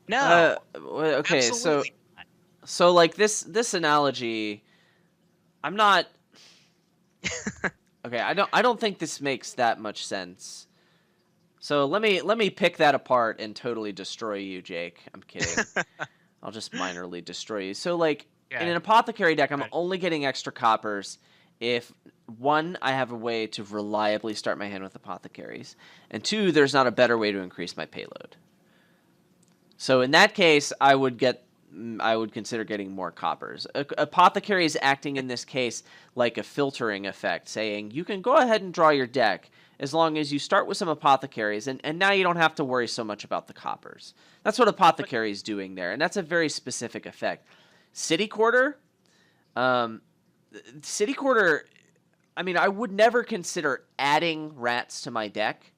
No, Okay, absolutely not. so like this analogy, I'm not okay. I don't think this makes that much sense. So let me pick that apart and totally destroy you, Jake. I'm kidding. I'll just minorly destroy you. So like in Yeah, an apothecary deck, I'm good. only getting extra coppers if one, I have a way to reliably start my hand with apothecaries, and two, there's not a better way to increase my payload. So in that case, I would consider getting more coppers. Apothecary is acting in this case like a filtering effect, saying you can go ahead and draw your deck as long as you start with some apothecaries, and now you don't have to worry so much about the coppers. That's what But apothecary is doing there, and that's a very specific effect. City Quarter, um, City Quarter. I mean, I would never consider adding rats to my deck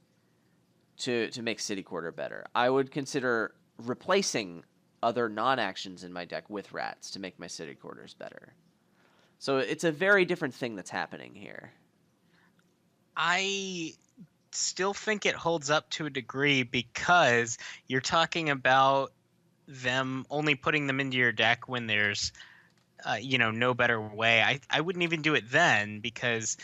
to make City Quarter better. I would consider replacing other non-actions in my deck with rats to make my City Quarters better. So it's a very different thing that's happening here. I still think it holds up to a degree because you're talking about them only putting them into your deck when there's no better way. I wouldn't even do it then because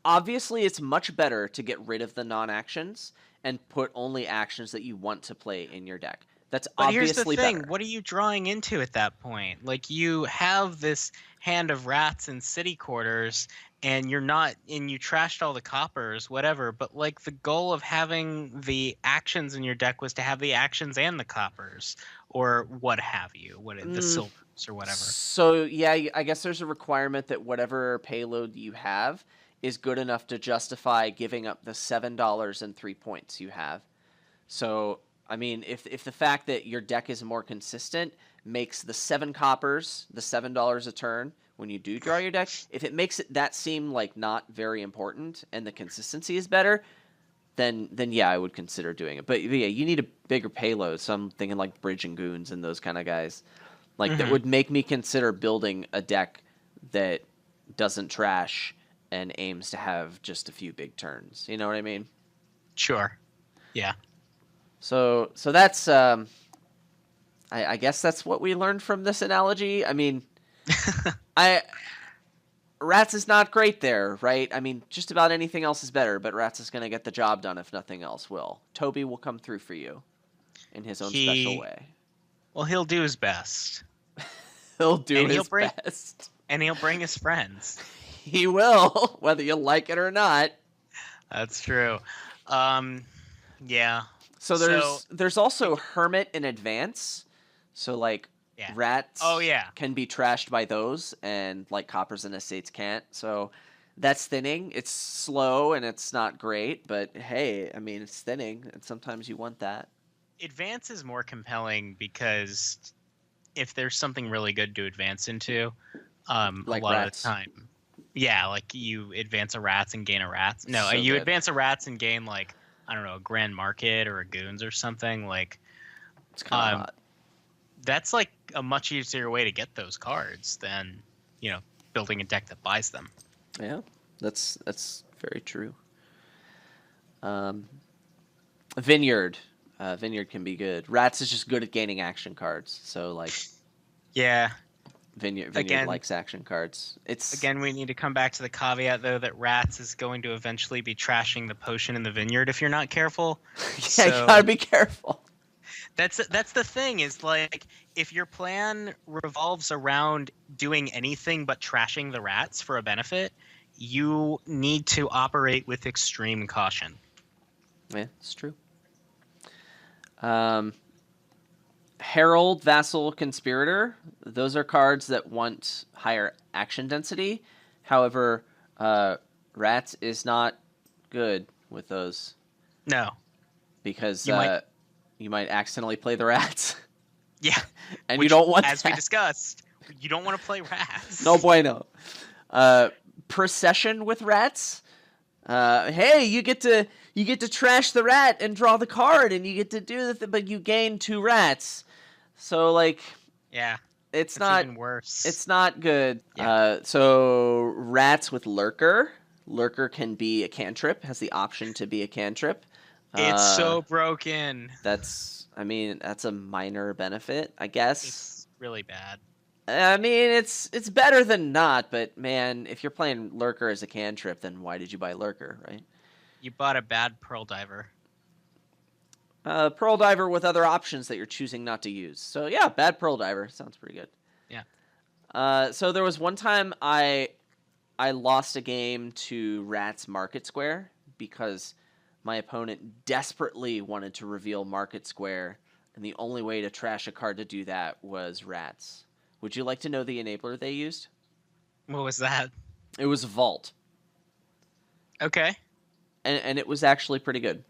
Obviously, it's much better to get rid of the non-actions and put only actions that you want to play in your deck. That's but here's the obviously thing, better. what are you drawing into at that point? Like you have this hand of rats and city quarters and you trashed all the coppers, whatever, but like the goal of having the actions in your deck was to have the actions and the coppers or what have you, the silvers or whatever. So yeah, I guess there's a requirement that whatever payload you have is good enough to justify giving up the $7.03 you have. So I mean, if the fact that your deck is more consistent makes the 7 coppers, the $7 a turn when you do draw your deck, if it makes that seem like not very important and the consistency is better, then yeah, I would consider doing it. But yeah, you need a bigger payload. So I'm thinking like Bridge and Goons and those kind of guys. Like that would make me consider building a deck that doesn't trash and aims to have just a few big turns. You know what I mean? Sure. Yeah. So that's I guess that's what we learned from this analogy. I mean, Rats is not great there, right? I mean, just about anything else is better, but Rats is going to get the job done if nothing else will. Toby will come through for you in his own special way. Well, he'll do his best. He'll do his best. And he'll bring his friends. He will, whether you like it or not. That's true. Yeah. So there's also Hermit in Advance. So like Rats can be trashed by those, and like Coppers and Estates can't. So that's thinning. It's slow and it's not great, but hey, I mean it's thinning, and sometimes you want that. Advance is lot if there's something really good to advance into, like a lot Rats. of the time. Yeah, like you advance a Rats and gain a Rats. No, So you good. advance a Rats and gain like, I don't know, a Grand Market or a Goons or something. Like It's kind of hot. That's like a much easier way to get those cards than, building a deck that buys them. Yeah, that's very true. Vineyard. Vineyard can be good. Rats is just good at gaining action cards. So like Yeah. Vineyard Again- likes action cards. It's Again, we need to come back to the caveat, though, that Rats is going to eventually be trashing the potion in the vineyard if you're not careful. yeah, you gotta be careful. That's the thing, is like, if your plan revolves around doing anything but trashing the Rats for a benefit, you need to operate with extreme caution. Yeah, it's true. Herald, Vassal, Conspirator. Those are cards that want higher action density. However, Rats is not good with those. No. Because You you might accidentally play the Rats. Yeah. And Which, you don't want as that. we discussed, you don't want to play Rats. No bueno. Procession with Rats. Hey, you get to trash the rat and draw the card, and you get to do the thing, but you gain 2 rats. So like, Yeah. it's It's not even worse. it's not good. Yeah. So Rats with Lurker. Lurker can be a cantrip. Has the option to be a cantrip. It's so broken. That's a minor benefit, I guess. It's really bad. I mean, it's better than not, but man, if you're playing Lurker as a cantrip, then why did you buy Lurker, right? You bought a bad Pearl Diver. Pearl Diver with other options that you're choosing not to use. So yeah, bad Pearl Diver sounds pretty good. Yeah. So there was one time I lost a game to Rats Market Square because my opponent desperately wanted to reveal Market Square, and the only way to trash a card to do that was Rats. Would you like to know the enabler they used? What was that? It was Vault. Okay. And it was actually pretty good.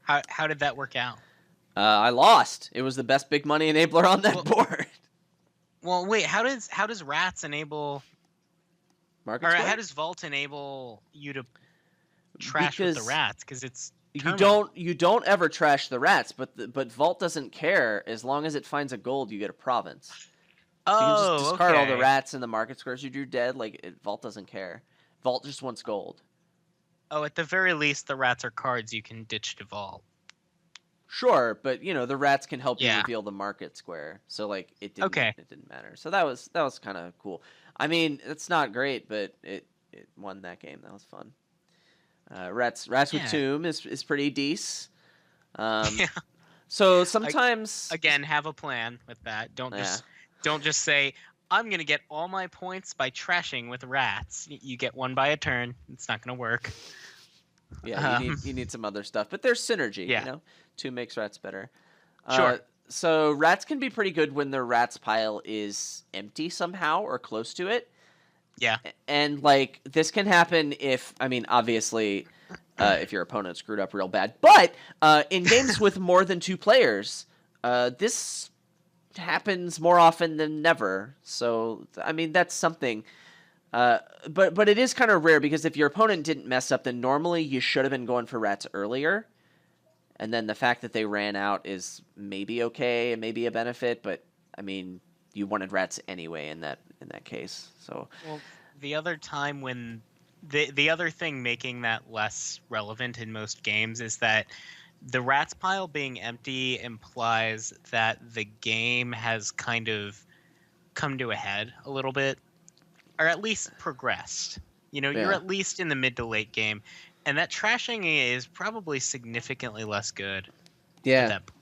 How did that work out? I lost. It was the best big money enabler on that board. Well, wait. How does Rats enable? Market Or Square? how does Vault enable you to trash with the Because Rats? Because it's you don't ever trash the Rats, but Vault doesn't care as long as it finds a gold. You get a province. So you can just Oh, discard all the okay. rats and the market squares you drew dead. Vault doesn't care. Vault just wants gold. Oh, at the very least, the rats are cards you can ditch to vault. Sure, but the rats can help you Yeah. reveal the market square. So it Okay. didn't matter. So that was kind of cool. I mean, it's not great, but it won that game. That was fun. Rats with Yeah. Tomb is pretty decent. Yeah. So sometimes Again, have a plan with that. Don't yeah. just say I'm gonna get all my points by trashing with rats. You get one by a turn. It's not gonna work. Yeah, you need some other stuff, but there's synergy. Yeah. Tomb makes rats better. Sure. So rats can be pretty good when their rats pile is empty somehow or close to it. Yeah. And this can happen obviously, if your opponent screwed up real bad. But in games with more than 2 players, this happens more often than never. So that's something. But it is kind of rare because if your opponent didn't mess up, then normally you should have been going for rats earlier. And then the fact that they ran out is maybe okay and maybe a benefit, but you wanted rats anyway in that case. So well, the other time when the other thing making that less relevant in most games is that the rats pile being empty implies that the game has kind of come to a head a little bit, or at least progressed. You're at least in the mid to late game, and that trashing is probably significantly less good. Yeah, at that point.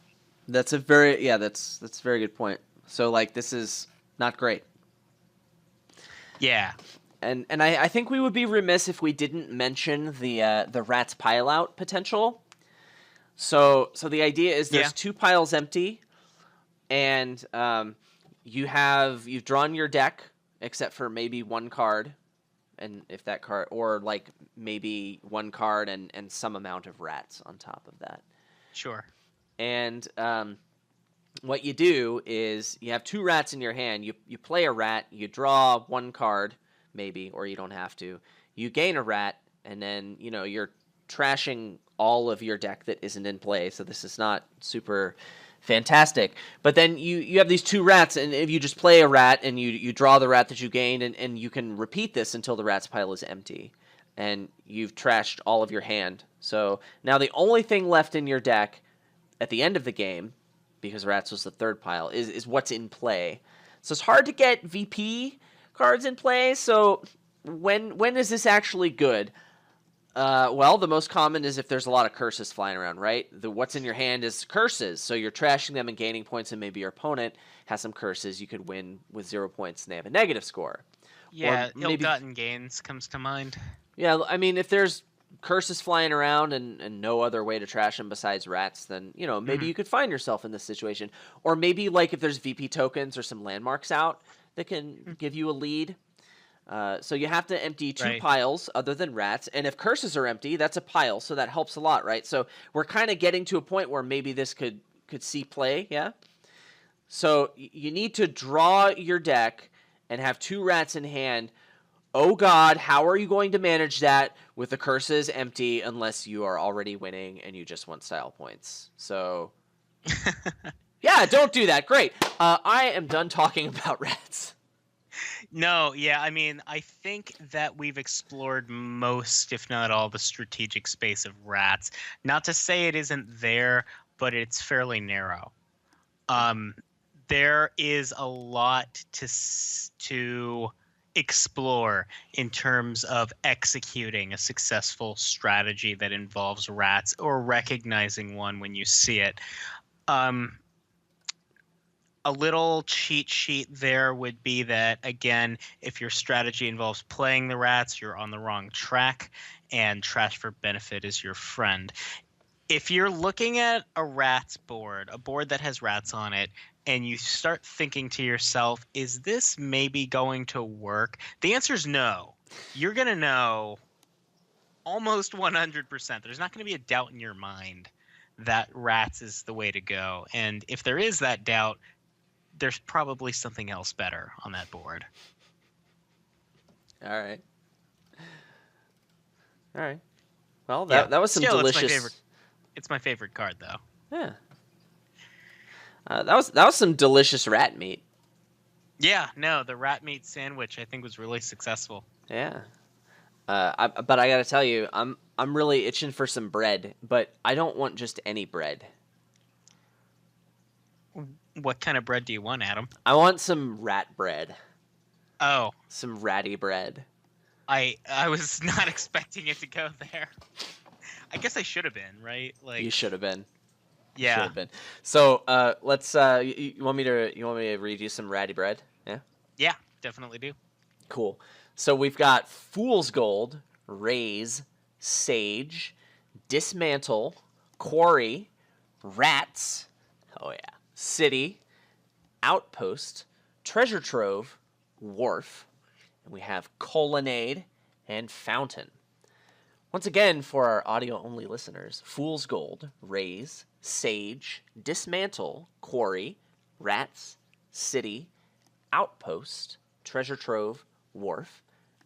that's a very that's a very good point. So this is not great. Yeah. And I think we would be remiss if we didn't mention the rats pile out potential. So the idea is there's 2 piles empty, and you've drawn your deck except for maybe 1 card, and if that card, or maybe 1 card and some amount of rats on top of that. Sure. And what you do is you have 2 rats in your hand. You play a rat, you draw 1 card, maybe, or you don't have to. You gain a rat, and then you're trashing all of your deck that isn't in play. So this is not super fantastic. But then you have these 2 rats, and if you just play a rat and you draw the rat that you gained, and you can repeat this until the rats pile is empty, and you've trashed all of your hand. So now the only thing left in your deck at the end of the game, because rats was the 3rd pile, is what's in play. So it's hard to get VP cards in play. So when is this actually good? Well, the most common is if there's a lot of curses flying around, right? What's in your hand is curses, so you're trashing them and gaining points, and maybe your opponent has some curses. You could win with 0 points, and they have a negative score. Yeah, ill-gotten gains comes to mind. Yeah, if there's curses flying around and no other way to trash them besides rats, then maybe you could find yourself in this situation. Or maybe if there's VP tokens or some landmarks out that can give you a lead. So you have to empty 2 piles other than rats, and if curses are empty, that's a pile, so that helps a lot, right? So we're kind of getting to a point where maybe this could see play, yeah? So you need to draw your deck and have 2 rats in hand. Oh god, how are you going to manage that with the curses empty unless you are already winning and you just want style points? So yeah, don't do that. Great. I am done talking about rats. No, yeah, I think that we've explored most, if not all, the strategic space of rats. Not to say it isn't there, but it's fairly narrow. There is a lot to explore in terms of executing a successful strategy that involves rats, or recognizing one when you see it. A little cheat sheet there would be that, again, if your strategy involves playing the rats, you're on the wrong track, and trash for benefit is your friend. If you're looking at a rats board, a board that has rats on it, and you start thinking to yourself, is this maybe going to work? The answer is no. You're going to know almost 100%. There's not going to be a doubt in your mind that rats is the way to go. And if there is that doubt, there's probably something else better on that board. All right. Well, that was some delicious. It's my favorite card, though. Yeah. That was some delicious rat meat. Yeah, no, the rat meat sandwich I think was really successful. Yeah. But I gotta tell you, I'm really itching for some bread, but I don't want just any bread. What kind of bread do you want, Adam? I want some rat bread, Oh, some ratty bread. I was not expecting it to go there. I guess I should have been, right? You Like, should have been. Should yeah, have been. So let's. You want me to read you some ratty bread? Yeah. yeah, definitely do. Cool. So we've got Fool's Gold, Raise, Sage, Dismantle, Quarry, Rats. Oh yeah. City, Outpost, Treasure Trove, Wharf, and we have Colonnade and Fountain. Once again, for our audio-only listeners, Fool's Gold, Raise, Sage, Dismantle, Quarry, Rats, City, Outpost, Treasure Trove, Wharf,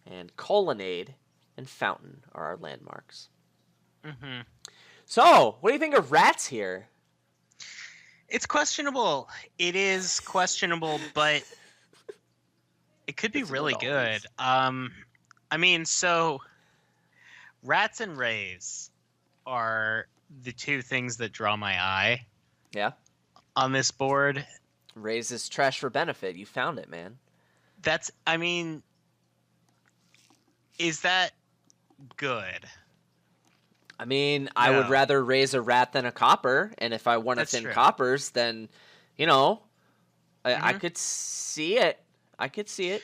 and Colonnade and Fountain are our landmarks. Hmm. So, what do you think of Rats here? It's questionable. It is questionable, but it could be Isn't really it good. always? I mean, so rats and rays are the two things that draw my eye Yeah. on this board. Raise is trash for benefit. You found it, man. I mean, is that good? I mean, I would No, rather raise a rat than a copper, and if I want to that's thin true. coppers, then, you know, I Mhm. could see it. I could see it.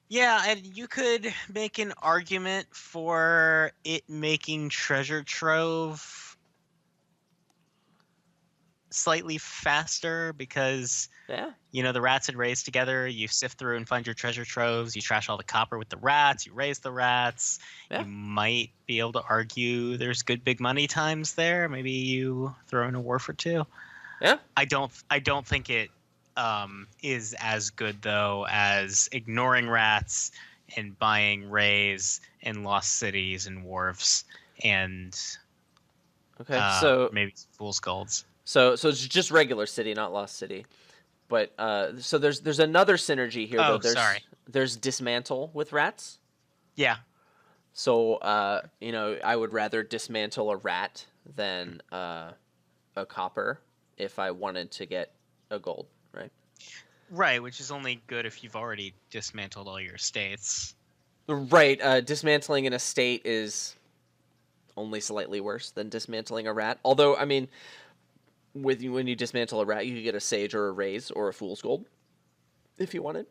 Yeah, and you could make an argument for it making Treasure Trove slightly faster because Yeah. the rats and rays together. You sift through and find your treasure troves. You trash all the copper with the rats. You raise the rats. Yeah. You might be able to argue there's good big money times there. Maybe you throw in a wharf or two. Yeah. I don't think it is as good though as ignoring rats and buying rays and lost cities and wharfs and Okay. So maybe fool's golds. so it's just regular city, not lost city. But so there's another synergy here though. Oh, sorry. There's dismantle with rats. Yeah. So I would rather dismantle a rat than a copper if I wanted to get a gold, right? Right, which is only good if you've already dismantled all your estates. Right. Dismantling an estate is only slightly worse than dismantling a rat. Although, I mean, when you dismantle a rat, you could get a sage or a raise or a fool's gold if you wanted.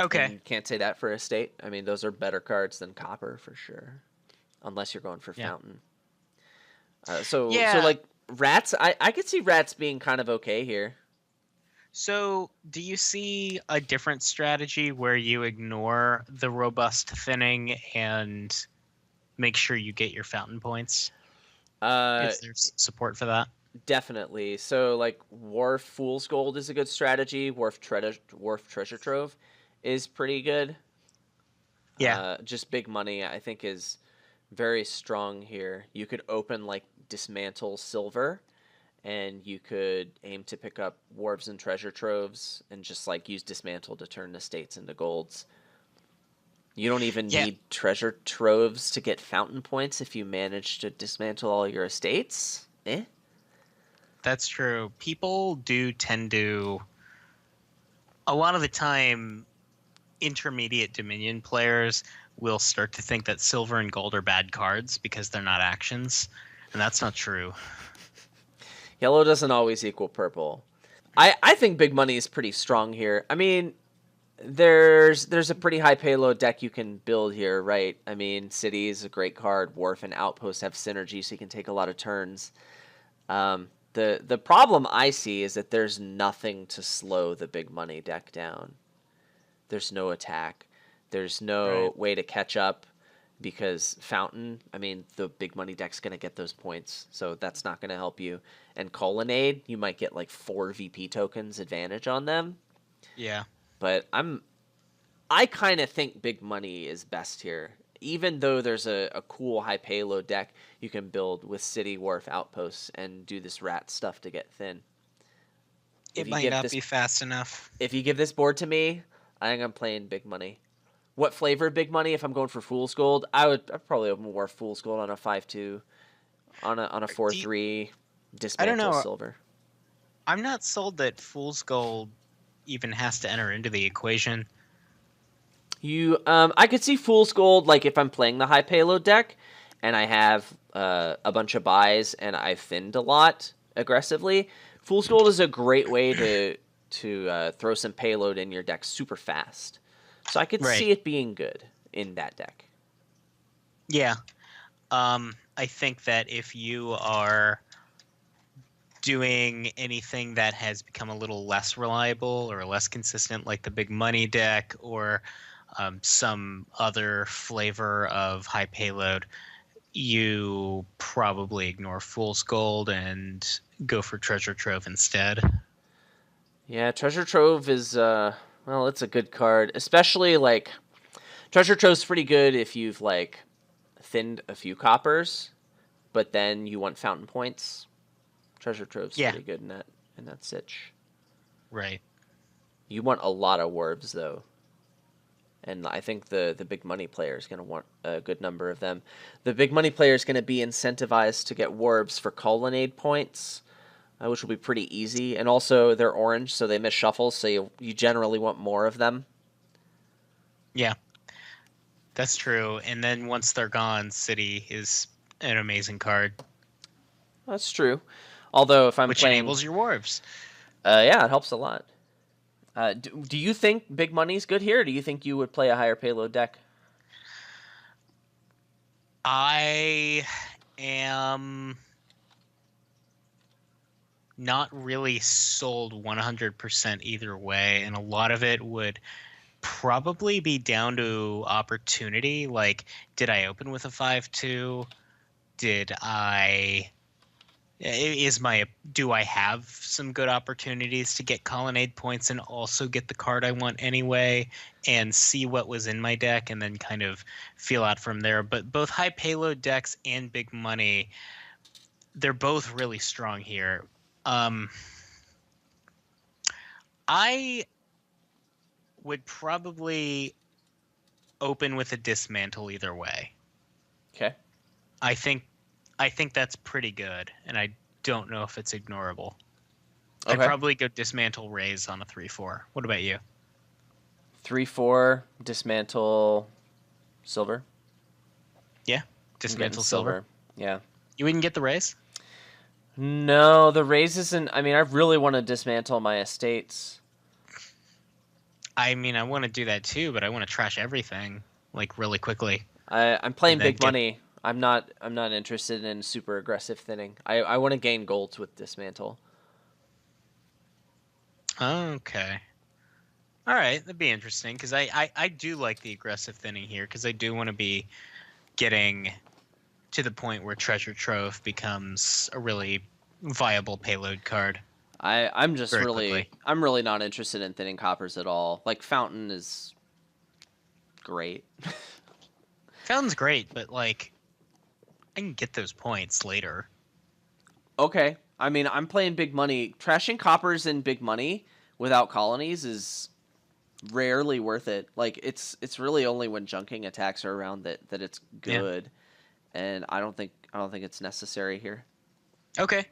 Okay. And you can't say that for estate. I mean, those are better cards than copper for sure, unless you're going for Yeah. fountain. So Yeah. like rats, I could see rats being kind of okay here. So, do you see a different strategy where you ignore the robust thinning and make sure you get your fountain points? Is there support for that? Definitely. So like Wharf Fool's Gold is a good strategy. Wharf Treasure Trove is pretty good. Yeah. Just big money I think is very strong here. You could open like Dismantle Silver, and you could aim to pick up Wharves and Treasure Troves and just like use Dismantle to turn estates into golds. You don't even Yeah. need Treasure Troves to get fountain points if you manage to dismantle all your estates. Eh? That's true. People do tend to, a lot of the time, intermediate Dominion players will start to think that silver and gold are bad cards because they're not actions, and that's not true. Yellow doesn't always equal purple. I think big money is pretty strong here. I mean, there's a pretty high payload deck you can build here, right? I mean, City is a great card. Wharf and Outpost have synergy, so you can take a lot of turns. The problem I see is that there's nothing to slow the big money deck down. There's no attack. There's no Right. way to catch up because Fountain, I mean, the big money deck's going to get those points, so that's not going to help you. And Colonnade, you might get like 4 VP tokens advantage on them, Yeah. but I kind of think big money is best here. Even though there's a cool high payload deck you can build with City, Wharf, Outposts and do this rat stuff to get thin. It If you might give not this be fast enough. if you give this board to me, I think I'm playing big money. What flavor big money? If I'm going for Fool's Gold, I'd probably open more Fool's Gold on a 5-2, on a Do you, 4-3, I don't dismantle know. silver. I'm not sold that Fool's Gold even has to enter into the equation. I could see Fool's Gold like if I'm playing the high payload deck, and I have a bunch of buys and I've thinned a lot aggressively. Fool's Gold is a great way to throw some payload in your deck super fast. So I could Right. see it being good in that deck. Yeah. I think that if you are doing anything that has become a little less reliable or less consistent, like the big money deck or some other flavor of high payload, you probably ignore Fool's Gold and go for Treasure Trove instead. Yeah, Treasure Trove is well, it's a good card, especially like Treasure Trove's pretty good if you've like thinned a few coppers, but then you want fountain points. Treasure Trove's Yeah, pretty good in that sitch. right. You want a lot of warbs though, and I think the big money player is going to want a good number of them. The big money player is going to be incentivized to get warbs for colonnade points, which will be pretty easy. And also they're orange, so they miss shuffles, so you generally want more of them. Yeah, that's true. And then once they're gone, City is an amazing card, That's true. Although if I'm which playing, enables your Warbs. yeah, it helps a lot. Do you think big money's good here? Or do you think you would play a higher payload deck? I am not really sold 100% either way, and a lot of it would probably be down to opportunity. Like, did I open with a 5-2? Did I do I have some good opportunities to get colonnade points and also get the card I want anyway, and see what was in my deck and then kind of feel out from there. But both high payload decks and big money, they're both really strong here. I would probably open with a dismantle either way. Okay. I think that's pretty good, and I don't know if it's ignorable. I'd Okay. probably go dismantle raise on a 3-4. What about you? 3-4, dismantle silver. Yeah, I'm getting dismantle silver. Yeah. You wouldn't get the raise? No, the raise isn't. I mean, I really want to dismantle my estates. I mean, I want to do that too, but I want to trash everything like really quickly. I'm playing And then big money. I'm not interested in super aggressive thinning. I want to gain golds with dismantle. Okay. All right, that'd be interesting because I do like the aggressive thinning here because I do want to be getting to the point where Treasure Trove becomes a really viable payload card. I'm just Very really quickly. I'm really not interested in thinning coppers at all. Like fountain is great. Fountain's great, but like I can get those points later. Okay. I mean, I'm playing big money. Trashing coppers in big money without colonies is rarely worth it. Like it's really only when junking attacks are around that it's good. And I don't think it's necessary here. Okay.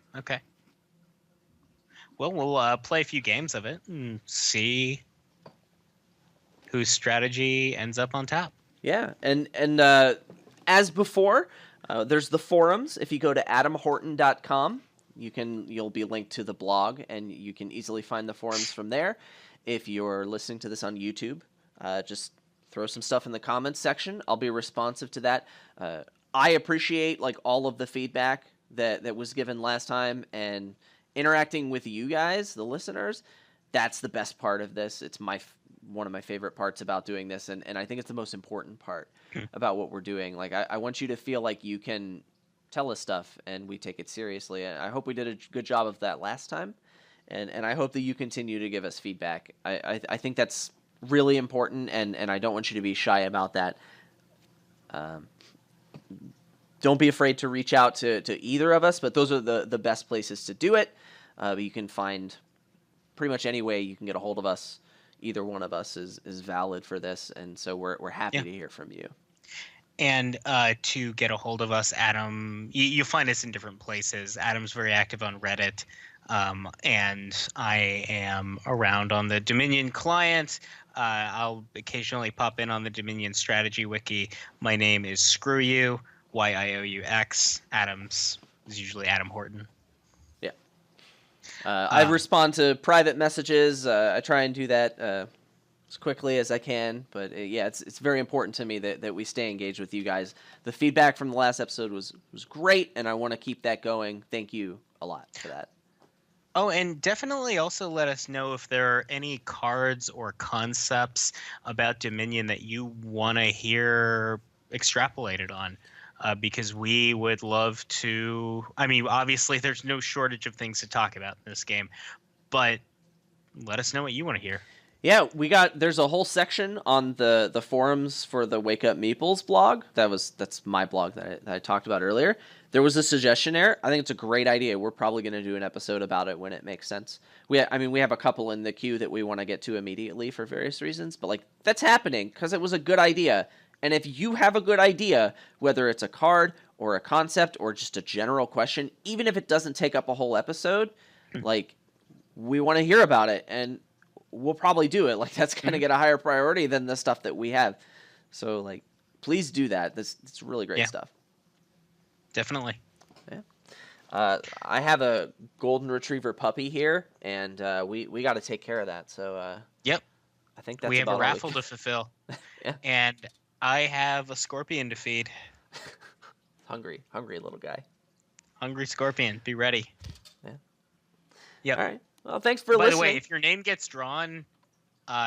Well, we'll play a few games of it and see whose strategy ends up on top. Yeah, and as before, there's the forums. If you go to adamhorton.com, you'll be linked to the blog, and you can easily find the forums from there. If you're listening to this on YouTube, just throw some stuff in the comments section. I'll be responsive to that. I appreciate like all of the feedback that was given last time, and interacting with you guys, the listeners. That's the best part of this. It's one of my favorite parts about doing this, and I think it's the most important part about what we're doing. Like I want you to feel like you can tell us stuff and we take it seriously. And I hope we did a good job of that last time, and I hope that you continue to give us feedback. I think that's really important, and I don't want you to be shy about that. Don't be afraid to reach out to either of us, but those are the best places to do it. You can find pretty much any way you can get a hold of us, either one of us is valid for this, and so we're happy to hear from you. And to get a hold of us, Adam, you'll find us in different places. Adam's very active on Reddit, and I am around on the Dominion client. I'll occasionally pop in on the Dominion strategy wiki. My name is Screw You, YIOUX. Adam's is usually Adam Horton. Yeah. I respond to private messages. I try and do that as quickly as I can, but yeah, it's very important to me that we stay engaged with you guys. The feedback from the last episode was great, and I want to keep that going. Thank you a lot for that. Oh, and definitely also let us know if there are any cards or concepts about Dominion that you want to hear extrapolated on, because we would love to. I mean, obviously, there's no shortage of things to talk about in this game, but let us know what you want to hear. Yeah, there's a whole section on the forums for the Wake Up Meeples blog. That's my blog that I talked about earlier. There was a suggestion there. I think it's a great idea. We're probably going to do an episode about it when it makes sense. We have a couple in the queue that we want to get to immediately for various reasons, but like that's happening because it was a good idea. And if you have a good idea, whether it's a card or a concept or just a general question, even if it doesn't take up a whole episode, like we want to hear about it, and we'll probably do it. Like that's going to get a higher priority than the stuff that we have. So like, please do that. It's really great stuff. Definitely. Yeah. I have a golden retriever puppy here, and we got to take care of that. So yep. I think that's we have about a raffle to fulfill. Yeah. And I have a scorpion to feed. Hungry little guy. Hungry scorpion. Be ready. Yeah. Yep. All right. Well, thanks for listening. By the way, if your name gets drawn,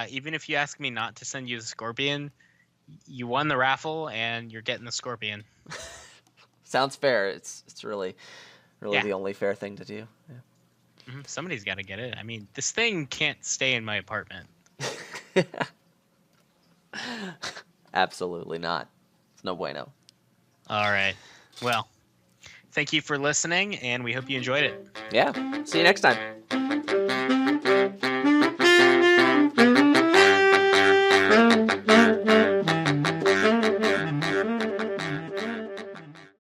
even if you ask me not to send you the scorpion, you won the raffle and you're getting the scorpion. Sounds fair. It's really the only fair thing to do. Yeah. Somebody's got to get it. I mean, this thing can't stay in my apartment. Absolutely not. It's no bueno. All right. Well, thank you for listening, and we hope you enjoyed it. Yeah. See you next time.